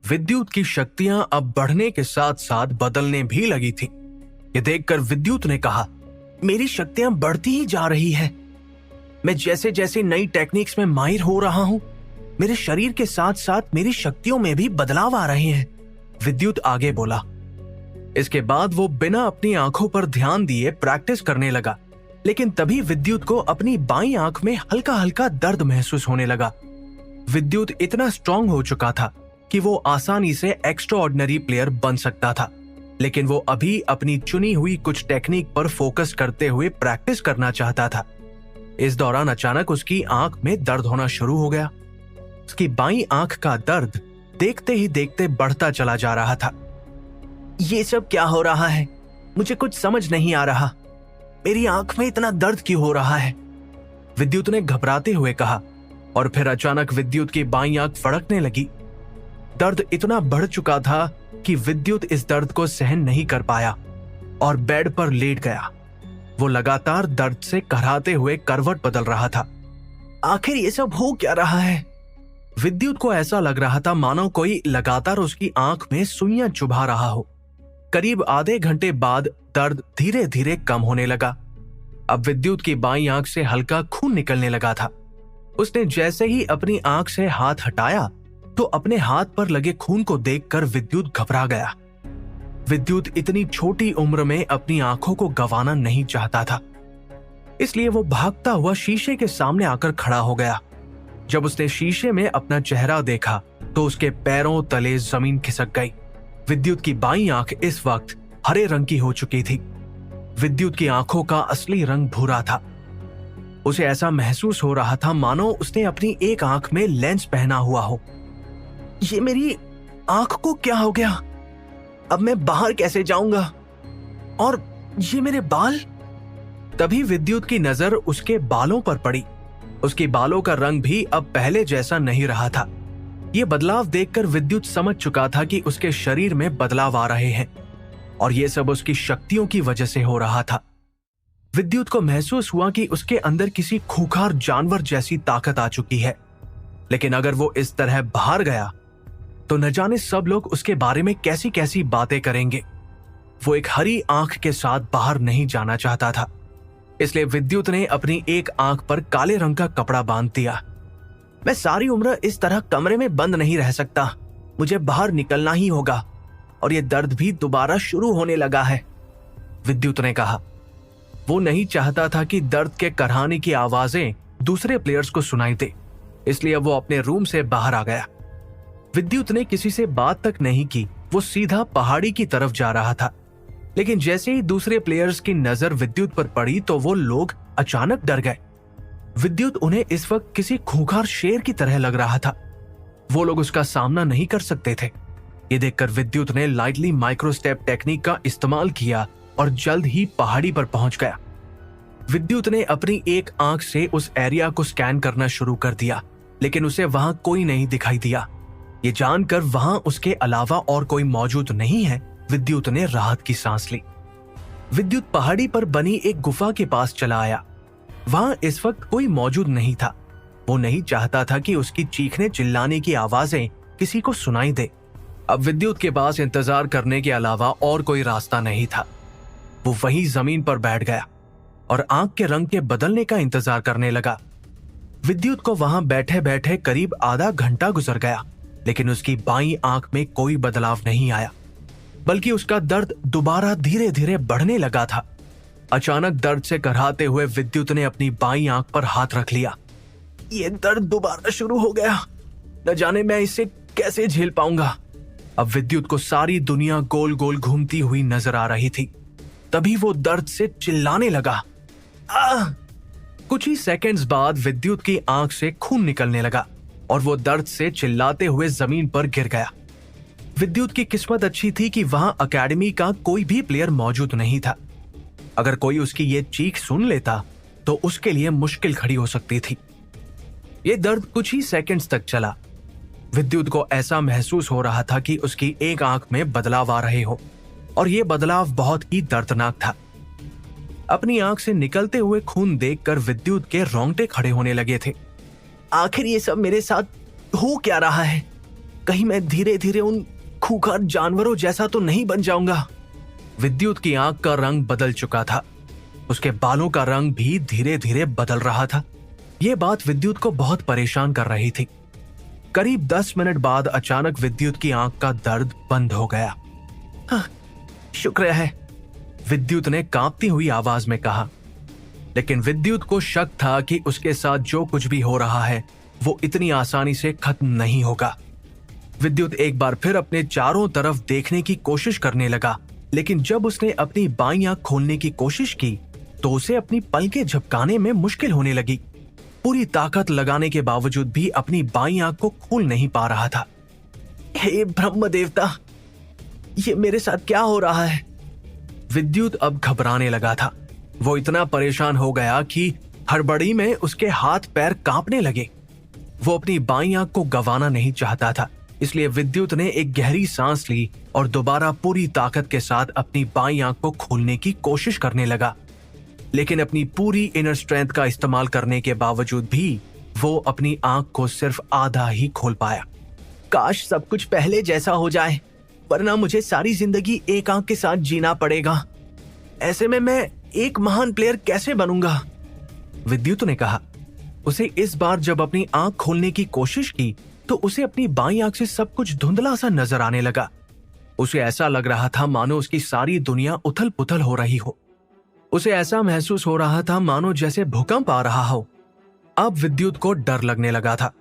विद्युत की शक्तियां अब बढ़ने के साथ साथ बदलने भी लगी थी। ये देखकर विद्युत ने कहा, मेरी शक्तियां बढ़ती ही जा रही है। मैं जैसे जैसे नई टेक्निक्स में माहिर हो रहा हूं, मेरे शरीर के साथ साथ मेरी शक्तियों में भी बदलाव आ रहे हैं। विद्युत आगे बोला। इसके बाद वो बिना अपनी आंखों पर ध्यान दिए प्रैक्टिस करने लगा, लेकिन तभी विद्युत को अपनी बाईं आंख में हल्का हल्का दर्द महसूस होने लगा। विद्युत इतना स्ट्रांग हो चुका था कि वो आसानी से एक्स्ट्राऑर्डिनरी प्लेयर बन सकता था, लेकिन वो अभी अपनी चुनी हुई कुछ टेक्निक पर फोकस करते हुए प्रैक्टिस करना चाहता था। इस दौरान अचानक उसकी आंख में दर्द होना शुरू हो गया। उसकी बाईं आंख का दर्द देखते ही देखते बढ़ता चला जा रहा था। ये सब क्या हो रहा है? मुझे कुछ समझ नहीं आ रहा। मेरी आंख में इतना दर्द क्यों हो रहा है? विद्युत ने घबराते हुए कहा, और फिर अचानक विद्युत की बाईं आंख फड़कने लगी। दर्द इतना बढ़ चुका था कि विद्युत इस दर्द को सहन नहीं कर पाया और बेड पर लेट गया। वो लगातार दर्द से कराहते हुए करवट बदल रहा था। आखिर ये सब हो क्या रहा है? विद्युत को ऐसा लग रहा था मानो कोई लगातार उसकी आंख में सुइयां चुभा रहा हो। करीब आधे घंटे बाद दर्द धीरे धीरे कम होने लगा। अब विद्युत की बाईं आंख से हल्का खून निकलने लगा था। उसने जैसे ही अपनी आंख से हाथ हटाया तो अपने हाथ पर लगे खून को देखकर विद्युत घबरा गया। विद्युत इतनी छोटी उम्र में अपनी आंखों को गंवाना नहीं चाहता था, इसलिए वो भागता हुआ शीशे के सामने आकर खड़ा हो गया। जब उसने शीशे में अपना चेहरा देखा तो उसके पैरों तले जमीन खिसक गई। विद्युत की बाईं आंख इस वक्त हरे रंग की हो चुकी थी। विद्युत की आंखों का असली रंग भूरा था। उसे ऐसा महसूस हो रहा था मानो उसने अपनी एक आंख में लेंस पहना हुआ हो। ये मेरी आंख को क्या हो गया? अब मैं बाहर कैसे जाऊंगा? और ये मेरे बाल? तभी विद्युत की नजर उसके बालों पर पड़ी। उसके बालों का रंग भी अब पहले जैसा नहीं रहा था। ये बदलाव देखकर विद्युत समझ चुका था कि उसके शरीर में बदलाव आ रहे हैं और ये सब उसकी शक्तियों की वजह से हो रहा था। विद्युत को महसूस हुआ कि उसके अंदर किसी खूंखार जानवर जैसी ताकत आ चुकी है, लेकिन अगर वो इस तरह बाहर गया तो न जाने सब लोग उसके बारे में कैसी कैसी बातें करेंगे। वो एक हरी आंख के साथ बाहर नहीं जाना चाहता था, इसलिए विद्युत ने अपनी एक आंख पर काले रंग का कपड़ा बांध दिया। मैं सारी उम्र इस तरह कमरे में बंद नहीं रह सकता। मुझे बाहर निकलना ही होगा, और ये दर्द भी दोबारा शुरू होने लगा है, विद्युत ने कहा। वो नहीं चाहता था कि दर्द के कराहने की आवाजें दूसरे प्लेयर्स को सुनाई दे, इसलिए वो अपने रूम से बाहर आ गया। विद्युत ने किसी से बात तक नहीं की। वो सीधा पहाड़ी की तरफ जा रहा था, लेकिन जैसे ही दूसरे प्लेयर्स की नजर विद्युत पर पड़ी तो वो लोग अचानक डर गए। विद्युत उन्हें इस वक्त किसी खूंखार शेर की तरह लग रहा था। वो लोग उसका सामना नहीं कर सकते थे। ये देखकर विद्युत ने लाइटली माइक्रो स्टेप टेक्निक का इस्तेमाल किया और जल्द ही पहाड़ी पर पहुंच गया। विद्युत ने अपनी एक आंख से उस एरिया को स्कैन करना शुरू कर दिया, लेकिन उसे वहां कोई नहीं दिखाई दिया। ये जानकर वहां उसके अलावा और कोई मौजूद नहीं है, विद्युत ने राहत की सांस ली। विद्युत पहाड़ी पर बनी एक गुफा के पास चला आया। वहां इस वक्त कोई मौजूद नहीं था। वो नहीं चाहता था कि उसकी चीखने चिल्लाने की आवाजें किसी को सुनाई दे। अब विद्युत के पास इंतजार करने के अलावा और कोई रास्ता नहीं था। वो वहीं जमीन पर बैठ गया और आंख के रंग के बदलने का इंतजार करने लगा। विद्युत को वहां बैठे बैठे करीब आधा घंटा गुजर गया, लेकिन उसकी बाईं आंख में कोई बदलाव नहीं आया, बल्कि उसका दर्द दोबारा धीरे धीरे बढ़ने लगा था। अचानक दर्द से कराहते हुए विद्युत ने अपनी बाईं आंख पर हाथ रख लिया। ये दर्द दोबारा शुरू हो गया। न जाने मैं इसे कैसे झेल पाऊंगा। अब विद्युत को सारी दुनिया गोल गोल घूमती हुई नजर आ रही थी। तभी वो दर्द से चिल्लाने लगा। कुछ ही सेकंड्स बाद विद्युत की आंख से खून निकलने लगा और वो दर्द से चिल्लाते हुए जमीन पर गिर गया। विद्युत की किस्मत अच्छी थी कि वहां एकेडमी का कोई भी प्लेयर मौजूद नहीं था। अगर कोई उसकी ये चीख सुन लेता तो उसके लिए मुश्किल खड़ी हो सकती थी। ये दर्द कुछ ही सेकंड्स तक चला। विद्युत को ऐसा महसूस हो रहा था कि उसकी एक आंख में बदलाव आ रहे हो, और ये बदलाव बहुत ही दर्दनाक था। अपनी आंख से निकलते हुए खून देखकर विद्युत के रोंगटे खड़े होने लगे थे। आखिर ये सब मेरे साथ हो क्या रहा है? कहीं मैं धीरे धीरे उन खूंखार जानवरों जैसा तो नहीं बन जाऊंगा। विद्युत की आंख का रंग बदल चुका था। उसके बालों का रंग भी धीरे धीरे बदल रहा था। यह बात विद्युत को बहुत परेशान कर रही थी। करीब 10 मिनट बाद अचानक विद्युत की आंख का दर्द बंद हो गया। शुक्र है, विद्युत ने कांपती हुई आवाज में कहा। लेकिन विद्युत को शक था कि उसके साथ जो कुछ भी हो रहा है वो इतनी आसानी से खत्म नहीं होगा। विद्युत एक बार फिर अपने चारों तरफ देखने की कोशिश करने लगा, लेकिन जब उसने अपनी बाईं आंख खोलने की कोशिश की तो उसे अपनी पलकें झपकाने में मुश्किल होने लगी। पूरी ताकत लगाने के बावजूद भी अपनी बाईं आंख को खोल नहीं पा रहा था। हे ब्रह्म देवता, ये मेरे साथ क्या हो रहा है? विद्युत अब घबराने लगा था। वो इतना परेशान हो गया कि हड़बड़ी में उसके हाथ पैर कांपने लगे। वो अपनी बाईं आंख को गंवाना नहीं चाहता था, इसलिए विद्युत ने एक गहरी सांस ली और दोबारा पूरी ताकत के साथ अपनी बाईं आंख को खोलने की कोशिश करने लगा। लेकिन अपनी पूरी इनर स्ट्रेंथ का इस्तेमाल करने के बावजूद भी वो अपनी आंख को सिर्फ आधा ही खोल पाया। काश सब कुछ पहले जैसा हो जाए, वरना मुझे सारी जिंदगी एक आंख के साथ जीना पड़ेगा। ऐसे में मैं एक महान प्लेयर कैसे बनूंगा? विद्युत ने कहा। उसे इस बार जब अपनी आंख खोलने की कोशिश की तो उसे अपनी बाईं आंख से सब कुछ धुंधला सा नजर आने लगा। उसे ऐसा लग रहा था मानो उसकी सारी दुनिया उथल पुथल हो रही हो। उसे ऐसा महसूस हो रहा था मानो जैसे भूकंप आ रहा हो। अब विद्युत को डर लगने लगा था,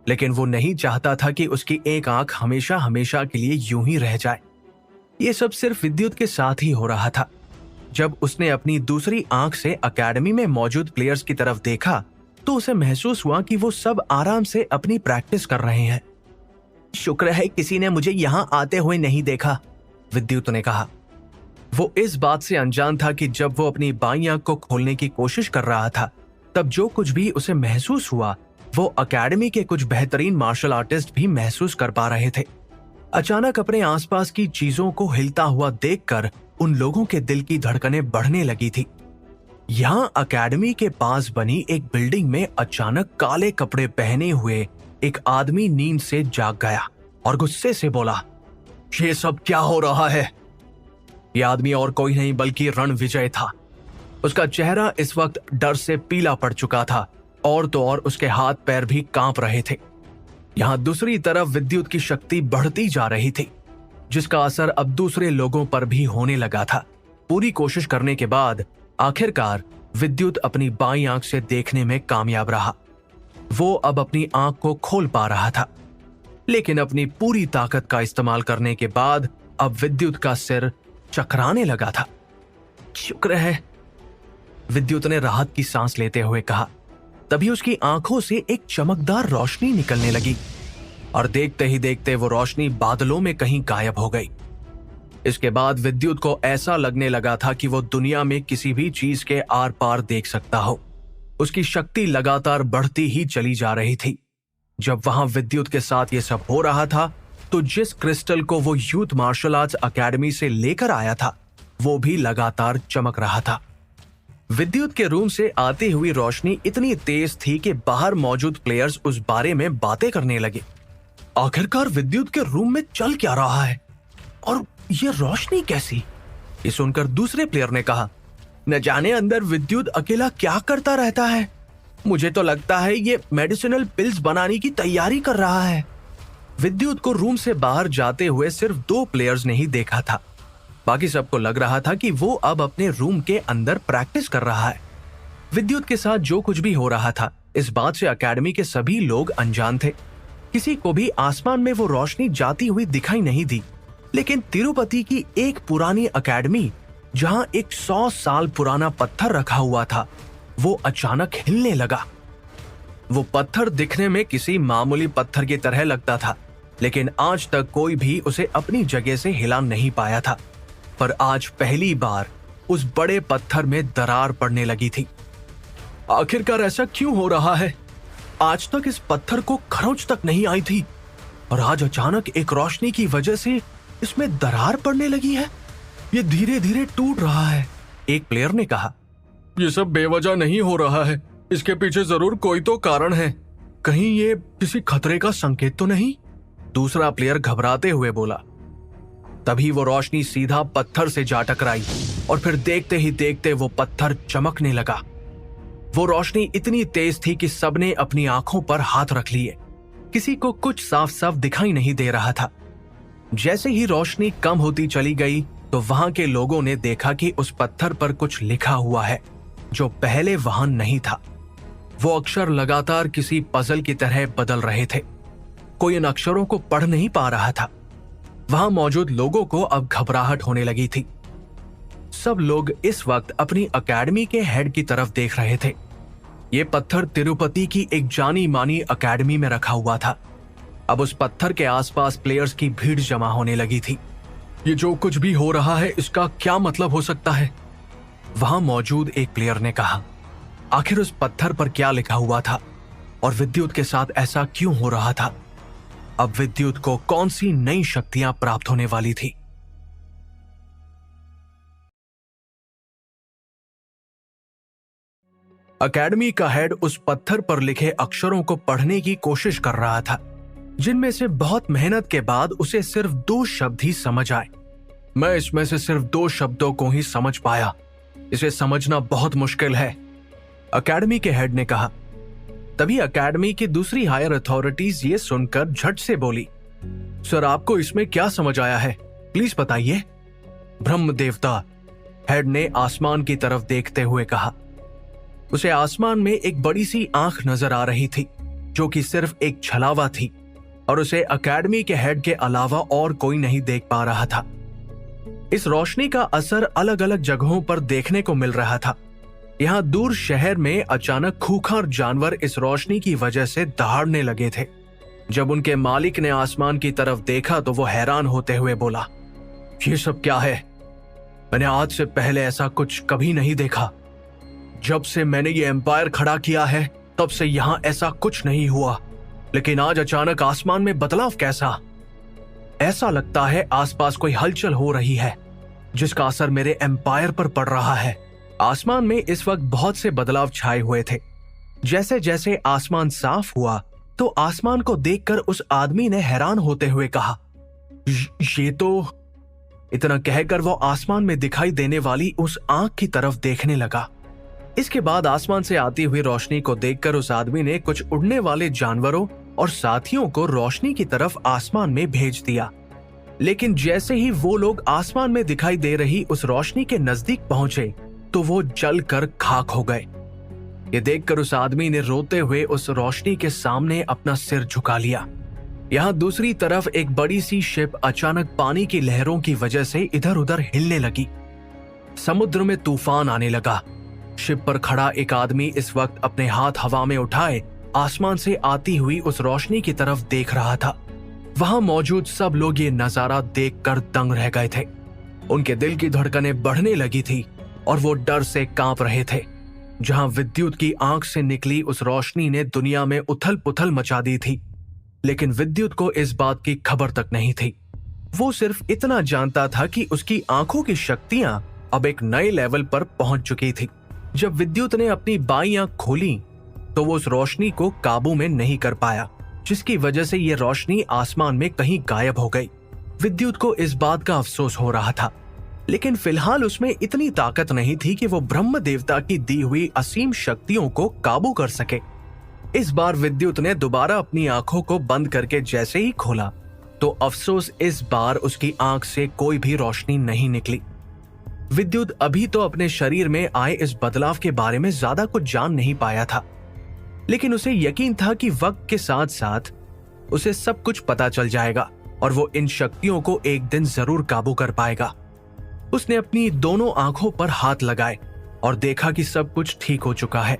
लेकिन वो नहीं चाहता था कि उसकी एक आंख हमेशा हमेशा के लिए यूं ही रह जाए। ये सब सिर्फ विद्युत के साथ ही हो रहा था। जब उसने अपनी दूसरी आंख से एकेडमी में मौजूद प्लेयर्स की तरफ देखा तो उसे महसूस हुआ कि वो सब आराम से अपनी प्रैक्टिस कर रहे हैं। शुक्र है किसी ने मुझे यहां आते हुए नहीं देखा, विद्युत ने कहा। वो इस बात से अनजान था कि जब वो अपनी बाईं आंख को खोलने की कोशिश कर रहा था तब जो कुछ भी उसे महसूस हुआ वो एकेडमी के कुछ बेहतरीन मार्शल आर्टिस्ट भी महसूस कर पा रहे थे। अचानक अपने आसपास की चीजों को हिलता हुआ देखकर उन लोगों के दिल की धड़कनें बढ़ने लगी थी। यहां एकेडमी के पास बनी एक बिल्डिंग में अचानक काले कपड़े पहने हुए एक आदमी नींद से जाग गया और गुस्से से बोला, ये सब क्या हो रहा है? यह आदमी और कोई नहीं बल्कि रणविजय था। उसका चेहरा इस वक्त डर से पीला पड़ चुका था और तो और उसके हाथ पैर भी कांप रहे थे। यहां दूसरी तरफ विद्युत की शक्ति बढ़ती जा रही थी, जिसका असर अब दूसरे लोगों पर भी होने लगा था। पूरी कोशिश करने के बाद आखिरकार विद्युत अपनी बाईं आंख से देखने में कामयाब रहा। वो अब अपनी आंख को खोल पा रहा था, लेकिन अपनी पूरी ताकत का इस्तेमाल करने के बाद अब विद्युत का सिर चकराने लगा था। शुक्र है, विद्युत ने राहत की सांस लेते हुए कहा। तभी उसकी आंखों से एक चमकदार रोशनी निकलने लगी और देखते ही देखते वो रोशनी बादलों में कहीं गायब हो गई। इसके बाद विद्युत को ऐसा लगने लगा था कि वो दुनिया में किसी भी चीज के आर पार देख सकता हो। उसकी शक्ति लगातार बढ़ती ही चली जा रही थी। जब वहां विद्युत के साथ ये सब हो रहा था तो जिस क्रिस्टल को वो यूथ मार्शल आर्ट्स एकेडमी से लेकर आया था वो भी लगातार चमक रहा था। विद्युत के रूम से आती हुई रोशनी इतनी तेज थी कि बाहर मौजूद प्लेयर्स उस बारे में बातें करने लगे। आखिरकार विद्युत के रूम में चल क्या रहा है और ये रोशनी कैसी? ये सुनकर दूसरे प्लेयर ने कहा, न जाने अंदर विद्युत अकेला क्या करता रहता है। मुझे तो लगता है ये मेडिसिनल पिल्स बनाने की तैयारी कर रहा है। विद्युत को रूम से बाहर जाते हुए सिर्फ 2 प्लेयर्स ने ही देखा था। बाकी सबको लग रहा था कि वो अब अपने रूम के अंदर प्रैक्टिस कर रहा है। विद्युत के साथ जो कुछ भी हो रहा था इस बात से एकेडमी के सभी लोग अनजान थे। किसी को भी आसमान में वो रोशनी जाती हुई दिखाई नहीं दी। लेकिन तिरुपति की एक पुरानी एकेडमी जहां एक 100 साल पुराना पत्थर रखा हुआ था वो अचानक हिलने लगा। वो पत्थर दिखने में किसी मामूली पत्थर की तरह लगता था, लेकिन आज तक कोई भी उसे अपनी जगह से हिला नहीं पाया था। पर आज पहली बार उस बड़े पत्थर में दरार पड़ने लगी थी। आखिरकार ऐसा क्यों हो रहा है? आज तक इस पत्थर को खरोंच तक नहीं आई थी और आज अचानक एक रोशनी की वजह से इसमें दरार पड़ने लगी है। ये धीरे धीरे टूट रहा है, एक प्लेयर ने कहा। ये सब बेवजह नहीं हो रहा है, इसके पीछे जरूर कोई तो कारण है। कहीं ये किसी खतरे का संकेत तो नहीं? दूसरा प्लेयर घबराते हुए बोला। तभी वो रोशनी सीधा पत्थर से जा टकराई और फिर देखते ही देखते वो पत्थर चमकने लगा। वो रोशनी इतनी तेज थी कि सबने अपनी आंखों पर हाथ रख लिए। किसी को कुछ साफ साफ दिखाई नहीं दे रहा था। जैसे ही रोशनी कम होती चली गई तो वहां के लोगों ने देखा कि उस पत्थर पर कुछ लिखा हुआ है जो पहले वहां नहीं था। वो अक्षर लगातार किसी पजल की तरह बदल रहे थे। कोई इन अक्षरों को पढ़ नहीं पा रहा था। वहां मौजूद लोगों को अब घबराहट होने लगी थी। सब लोग इस वक्त अपनी अकेडमी के हेड की तरफ देख रहे थे। ये पत्थर तिरुपति की एक जानी मानी अकेडमी में रखा हुआ था। अब उस पत्थर के आसपास प्लेयर्स की भीड़ जमा होने लगी थी। ये जो कुछ भी हो रहा है इसका क्या मतलब हो सकता है? वहां मौजूद एक प्लेयर ने कहा। आखिर उस पत्थर पर क्या लिखा हुआ था और विद्युत के साथ ऐसा क्यों हो रहा था? अब विद्युत को कौन सी नई शक्तियां प्राप्त होने वाली थी? अकेडमी का हेड उस पत्थर पर लिखे अक्षरों को पढ़ने की कोशिश कर रहा था, जिनमें से बहुत मेहनत के बाद उसे सिर्फ 2 शब्द ही समझ आए। मैं इसमें से सिर्फ 2 शब्दों को ही समझ पाया। इसे समझना बहुत मुश्किल है, अकेडमी के हेड ने कहा। तभी अकेडमी की दूसरी हायर अथॉरिटीज ये सुनकर झट से बोली, सर आपको इसमें क्या समझ आया है, प्लीज बताइए। ब्रह्म देवता, हेड ने आसमान की तरफ देखते हुए कहा। उसे आसमान में एक बड़ी सी आंख नजर आ रही थी जो कि सिर्फ एक छलावा थी और उसे अकेडमी के हेड के अलावा और कोई नहीं देख पा रहा था। इस रोशनी का असर अलग अलग जगहों पर देखने को मिल रहा था। यहाँ दूर शहर में अचानक खूंखार जानवर इस रोशनी की वजह से दहाड़ने लगे थे। जब उनके मालिक ने आसमान की तरफ देखा तो वो हैरान होते हुए बोला, ये सब क्या है? मैंने आज से पहले ऐसा कुछ कभी नहीं देखा। जब से मैंने ये एम्पायर खड़ा किया है तब से यहाँ ऐसा कुछ नहीं हुआ, लेकिन आज अचानक आसमान में बदलाव कैसा? ऐसा लगता है आसपास कोई हलचल हो रही है जिसका असर मेरे एम्पायर पर पड़ रहा है। आसमान में इस वक्त बहुत से बदलाव छाए हुए थे। जैसे जैसे आसमान साफ हुआ तो आसमान को देखकर उस आदमी ने हैरान होते हुए कहा, ये तो। इतना कहकर वो आसमान में दिखाई देने वाली उस आंख की तरफ देखने लगा। इसके बाद आसमान से आती हुई रोशनी को देखकर उस आदमी ने कुछ उड़ने वाले जानवरों और साथियों को रोशनी की तरफ आसमान में भेज दिया। लेकिन जैसे ही वो लोग आसमान में दिखाई दे रही उस रोशनी के नजदीक पहुंचे तो वो जलकर खाक हो गए। ये देखकर उस आदमी ने रोते हुए उस रोशनी के सामने अपना सिर झुका लिया। यहाँ दूसरी तरफ एक बड़ी सी शिप अचानक पानी की लहरों की वजह से इधर उधर हिलने लगी। समुद्र में तूफान आने लगा। शिप पर खड़ा एक आदमी इस वक्त अपने हाथ हवा में उठाए आसमान से आती हुई उस रोशनी की तरफ देख रहा था। वहां मौजूद सब लोग ये नजारा देखकर दंग रह गए थे। उनके दिल की धड़कनें बढ़ने लगी थी और वो डर से कांप रहे थे। जहां विद्युत की आंख से निकली उस रोशनी ने दुनिया में उथल पुथल मचा दी थी, लेकिन विद्युत को इस बात की खबर तक नहीं थी। वो सिर्फ इतना जानता था कि उसकी आंखों की शक्तियां अब एक नए लेवल पर पहुंच चुकी थी। जब विद्युत ने अपनी बाईं आंख खोली तो वो उस रोशनी को काबू में नहीं कर पाया, जिसकी वजह से ये रोशनी आसमान में कहीं गायब हो गई। विद्युत को इस बात का अफसोस हो रहा था, लेकिन फिलहाल उसमें इतनी ताकत नहीं थी कि वो ब्रह्म देवता की दी हुई असीम शक्तियों को काबू कर सके। इस बार विद्युत ने दोबारा अपनी आंखों को बंद करके जैसे ही खोला तो अफसोस, इस बार उसकी आंख से कोई भी रोशनी नहीं निकली। विद्युत अभी तो अपने शरीर में आए इस बदलाव के बारे में ज्यादा कुछ जान नहीं पाया था, लेकिन उसे यकीन था कि वक्त के साथ साथ उसे सब कुछ पता चल जाएगा और वो इन शक्तियों को एक दिन जरूर काबू कर पाएगा। उसने अपनी दोनों आंखों पर हाथ लगाए और देखा कि सब कुछ ठीक हो चुका है।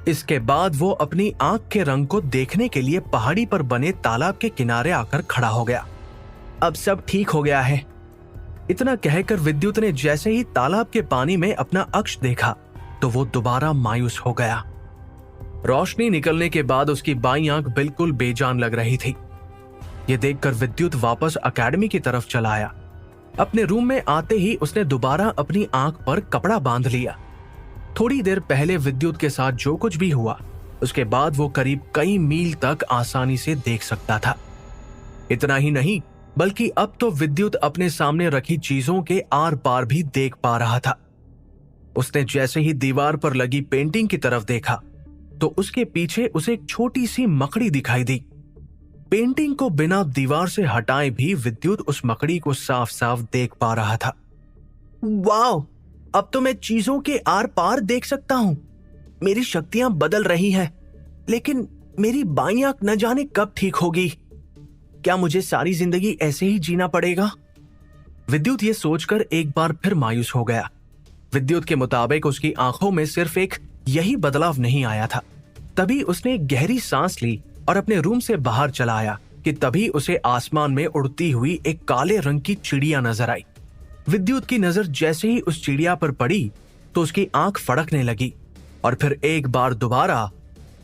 इसके बाद वो अपनी आंख के रंग को देखने के लिए पहाड़ी पर बने तालाब के किनारे आकर खड़ा हो गया। अब सब ठीक हो गया है, इतना कहकर विद्युत ने जैसे ही तालाब के पानी में अपना अक्ष देखा तो वो दोबारा मायूस हो गया। रोशनी निकलने के बाद उसकी बाईं आंख बिल्कुल बेजान लग रही थी। ये देखकर विद्युत वापस अकेडमी की तरफ चला आया। अपने रूम में आते ही उसने दोबारा अपनी आंख पर कपड़ा बांध लिया। थोड़ी देर पहले विद्युत के साथ जो कुछ भी हुआ उसके बाद वो करीब कई मील तक आसानी से देख सकता था। इतना ही नहीं, बल्कि अब तो विद्युत अपने सामने रखी चीजों के आर पार भी देख पा रहा था। उसने जैसे ही दीवार पर लगी पेंटिंग की तरफ देखा तो उसके पीछे उसे एक छोटी सी मकड़ी दिखाई दी। पेंटिंग को बिना दीवार से हटाए भी विद्युत उस मकड़ी को साफ साफ देख पा रहा था। वाह, अब तो मैं चीजों के आर पार देख सकता हूं। मेरी शक्तियां बदल रही हैं, लेकिन मेरी बाईं आंख न जाने कब ठीक होगी। क्या मुझे सारी जिंदगी ऐसे ही जीना पड़ेगा? विद्युत ये सोचकर एक बार फिर मायूस हो गया। विद्युत के मुताबिक उसकी आंखों में सिर्फ एक यही बदलाव नहीं आया था। तभी उसने एक गहरी सांस ली और अपने रूम से बाहर चला आया कि तभी उसे आसमान में उड़ती हुई एक काले रंग की चिड़िया नजर आई। विद्युत की नजर जैसे ही उस चिड़िया पर पड़ी तो उसकी आंख फड़कने लगी और फिर एक बार दोबारा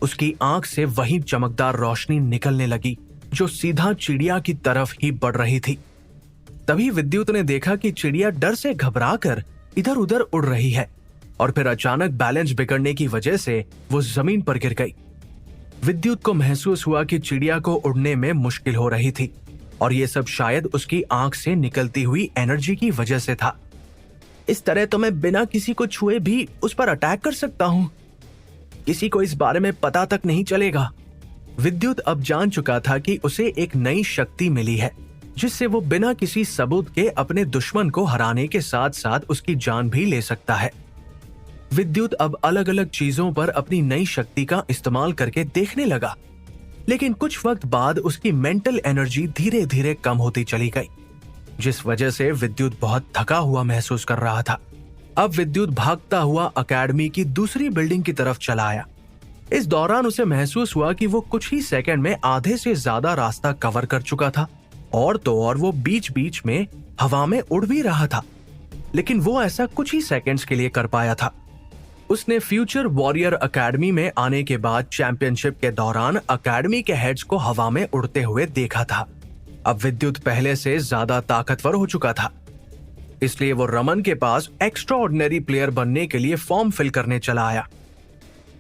उसकी आंख से वही चमकदार रोशनी निकलने लगी जो सीधा चिड़िया की तरफ ही बढ़ रही थी। तभी विद्युत ने देखा कि चिड़िया डर से घबराकर इधर उधर उड़ रही है और फिर अचानक बैलेंस बिगड़ने की वजह से वो जमीन पर गिर गई। विद्युत को महसूस हुआ कि चिड़िया को उड़ने में मुश्किल हो रही थी और ये सब शायद उसकी आंख से निकलती हुई एनर्जी की वजह से था। इस तरह तो मैं बिना किसी को छुए भी उस पर अटैक कर सकता हूं। किसी को इस बारे में पता तक नहीं चलेगा। विद्युत अब जान चुका था कि उसे एक नई शक्ति मिली है जिससे वो बिना किसी सबूत के अपने दुश्मन को हराने के साथ साथ उसकी जान भी ले सकता है। विद्युत अब अलग अलग चीजों पर अपनी नई शक्ति का इस्तेमाल करके देखने लगा, लेकिन कुछ वक्त बाद उसकी मेंटल एनर्जी धीरे धीरे कम होती चली गई, जिस वजह से विद्युत बहुत थका हुआ महसूस कर रहा था। अब विद्युत भागता हुआ अकेडमी की दूसरी बिल्डिंग की तरफ चला आया। इस दौरान उसे महसूस हुआ कि वो कुछ ही सेकंड में आधे से ज्यादा रास्ता कवर कर चुका था और तो और वो बीच बीच में हवा में उड़ भी रहा था, लेकिन वो ऐसा कुछ ही सेकंड्स के लिए कर पाया था। उसने फ्यूचर वॉरियर अकेडमी में आने के बाद चैंपियनशिप के दौरान अकेडमी के हेड्स को हवा में उड़ते हुए देखा था। अब विद्युत पहले से ज्यादा ताकतवर हो चुका था, इसलिए वो रमन के पास एक्स्ट्राऑर्डिनरी प्लेयर बनने के लिए फॉर्म फिल करने चला आया।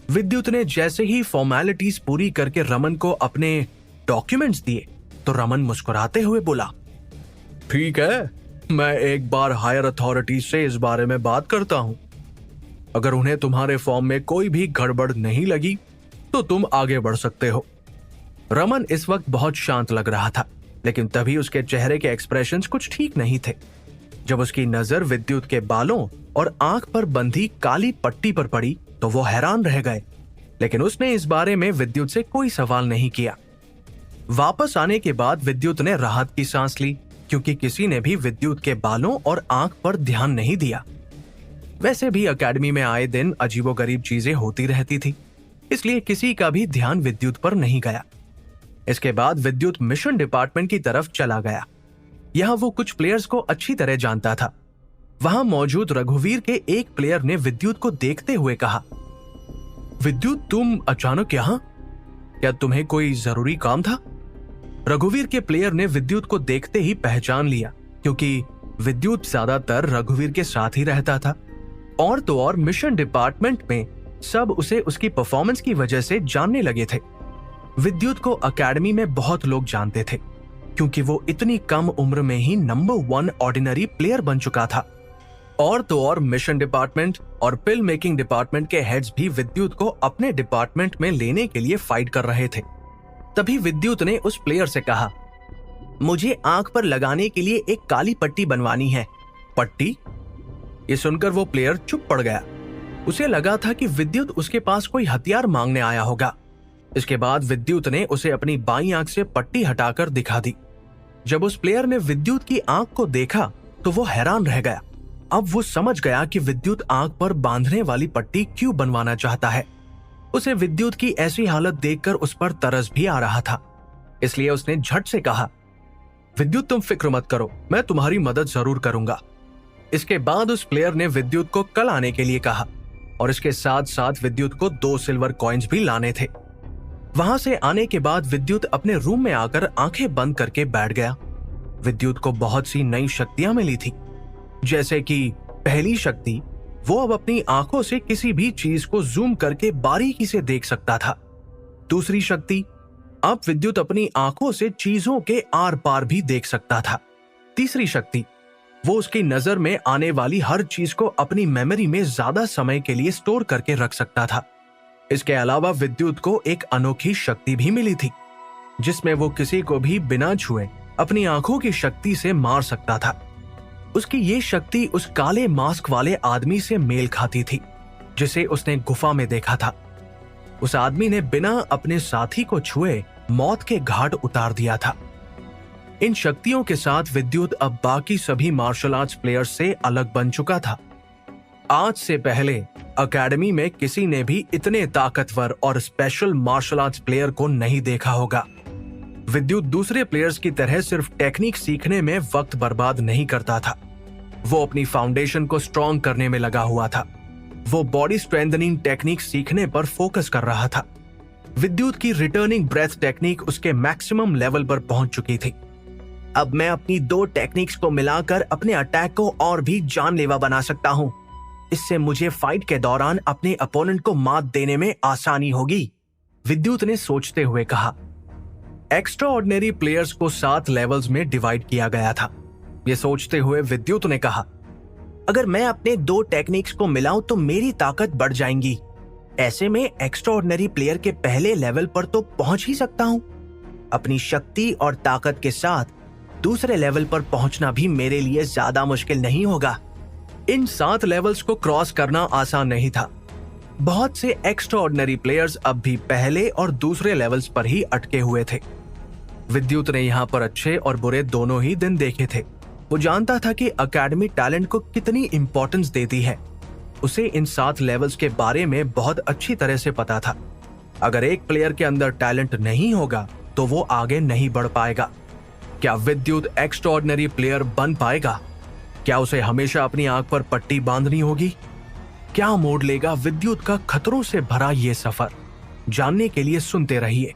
विद्युत ने जैसे ही फॉर्मेलिटीज पूरी करके रमन को अपने डॉक्यूमेंट्स दिए तो रमन मुस्कुराते हुए बोला, ठीक है, मैं एक बार हायर अथॉरिटी से इस बारे में बात करता हूं। अगर उन्हें तुम्हारे फॉर्म में कोई भी गड़बड़ नहीं लगी तो तुम आगे बढ़ सकते हो। रमन इस वक्त बहुत शांत लग रहा था, लेकिन तभी उसके चेहरे के एक्सप्रेशंस कुछ ठीक नहीं थे। जब उसकी नजर विद्युत के बालों और आंख पर बंधी काली पट्टी पर पड़ी तो वो हैरान रह गए, लेकिन उसने इस बारे में विद्युत से कोई सवाल नहीं किया। वापस आने के बाद विद्युत ने राहत की सांस ली, क्योंकि किसी ने भी विद्युत के बालों और आंख पर ध्यान नहीं दिया। वैसे भी अकेडमी में आए दिन अजीबोगरीब चीजें होती रहती थी, इसलिए किसी का भी ध्यान विद्युत पर नहीं गया। इसके बाद विद्युत मिशन डिपार्टमेंट की तरफ चला गया। यहाँ वो कुछ प्लेयर्स को अच्छी तरह जानता था। वहां मौजूद रघुवीर के एक प्लेयर ने विद्युत को देखते हुए कहा, विद्युत, तुम अचानक यहाँ? क्या तुम्हें कोई जरूरी काम था? रघुवीर के प्लेयर ने विद्युत को देखते ही पहचान लिया, क्योंकि विद्युत ज्यादातर रघुवीर के साथ ही रहता था और तो और मिशन डिपार्टमेंट में सब उसे उसकी परफॉर्मेंस की वजह से जानने लगे थे। विद्युत को अकेडमी में बहुत लोग जानते थे, क्योंकि वो इतनी कम उम्र में ही नंबर 1 ऑर्डिनरी प्लेयर बन चुका था। और तो और मिशन डिपार्टमेंट और पिल मेकिंग डिपार्टमेंट के हेड्स भी विद्युत को अपने डिपार्टमेंट में लेने के लिए फाइट कर रहे थे। तभी विद्युत ने उस प्लेयर से कहा, मुझे आंख पर लगाने के लिए एक काली पट्टी बनवानी है। पट्टी? ये सुनकर वो प्लेयर चुप पड़ गया। उसे लगा था कि विद्युत उसके पास कोई हथियार मांगने आया होगा। इसके बाद विद्युत ने उसे अपनी बाईं आंख से पट्टी हटाकर दिखा दी। जब उस प्लेयर ने विद्युत की आंख को देखा तो वो हैरान रह गया। अब वो समझ गया कि विद्युत आंख पर बांधने वाली पट्टी क्यों बनवाना चाहता है। उसे विद्युत की ऐसी हालत देखकर उस पर तरस भी आ रहा था, इसलिए उसने झट से कहा, विद्युत, तुम फिक्र मत करो, मैं तुम्हारी मदद जरूर करूंगा। इसके बाद उस प्लेयर ने विद्युत को कल आने के लिए कहा और इसके साथ साथ विद्युत को 2 सिल्वर कॉइन्स भी लाने थे। वहां से आने के बाद विद्युत अपने रूम में आकर आंखें बंद करके बैठ गया। विद्युत को बहुत सी नई शक्तियां मिली थी, जैसे कि पहली शक्ति, वो अब अपनी आंखों से किसी भी चीज को जूम करके बारीकी से देख सकता था। दूसरी शक्ति, अब विद्युत अपनी आंखों से चीजों के आर पार भी देख सकता था। तीसरी शक्ति, वो उसकी नजर में आने वाली हर चीज को अपनी मेमोरी में ज्यादा समय के लिए स्टोर करके रख सकता था। इसके अलावा विद्युत को एक अनोखी शक्ति भी मिली थी, जिसमें वो किसी को भी बिना छुए अपनी आंखों की शक्ति से मार सकता था। उसकी ये शक्ति उस काले मास्क वाले आदमी से मेल खाती थी, जिसे उसने गुफा में देखा था। उस आदमी ने बिना अपने साथी को छुए मौत के घाट उतार दिया था। इन शक्तियों के साथ विद्युत अब बाकी सभी मार्शल आर्ट्स प्लेयर्स से अलग बन चुका था। आज से पहले एकेडमी में किसी ने भी इतने ताकतवर और स्पेशल मार्शल आर्ट्स प्लेयर को नहीं देखा होगा। विद्युत दूसरे प्लेयर्स की तरह सिर्फ टेक्निक सीखने में वक्त बर्बाद नहीं करता था, वो अपनी फाउंडेशन को स्ट्रॉन्ग करने में लगा हुआ था। वो बॉडी स्ट्रेंथनिंग टेक्निक सीखने पर फोकस कर रहा था। विद्युत की रिटर्निंग ब्रेथ टेक्निक उसके मैक्सिमम लेवल पर पहुंच चुकी थी। अब मैं अपनी 2 टेक्निक्स को मिलाकर अपने अटैक को और भी जानलेवा बना सकता हूं। इससे मुझे फाइट के दौरान अपने अपोनेंट को मात देने में आसानी होगी, विद्युत ने सोचते हुए कहा। एक्स्ट्रा ऑर्डिनरी प्लेयर्स को 7 लेवल्स में डिवाइड किया गया था। यह सोचते हुए विद्युत ने कहा, अगर मैं अपने 2 टेक्निक्स को मिलाऊं तो मेरी ताकत बढ़ जाएगी। ऐसे में एक्स्ट्रा ऑर्डिनरी प्लेयर के पहले लेवल पर तो पहुंच ही सकता हूं। अपनी शक्ति और ताकत के साथ दूसरे लेवल पर पहुंचना भी मेरे लिए ज्यादा मुश्किल नहीं होगा। इन 7 लेवल्स को क्रॉस करना आसान नहीं था। बहुत से एक्स्ट्रा ऑर्डिनरी प्लेयर्स अब भी पहले और दूसरे लेवल्स पर ही अटके हुए थे। विद्युत ने यहाँ पर अच्छे और बुरे दोनों ही दिन देखे थे। वो जानता था कि एकेडमी टैलेंट को कितनी इंपॉर्टेंस देती है। उसे इन 7 लेवल्स के बारे में बहुत अच्छी तरह से पता था। अगर एक प्लेयर के अंदर टैलेंट नहीं होगा तो वो आगे नहीं बढ़ पाएगा। क्या विद्युत एक्स्ट्राऑर्डिनरी प्लेयर बन पाएगा? क्या उसे हमेशा अपनी आंख पर पट्टी बांधनी होगी? क्या मोड़ लेगा विद्युत का खतरों से भरा ये सफर? जानने के लिए सुनते रहिए।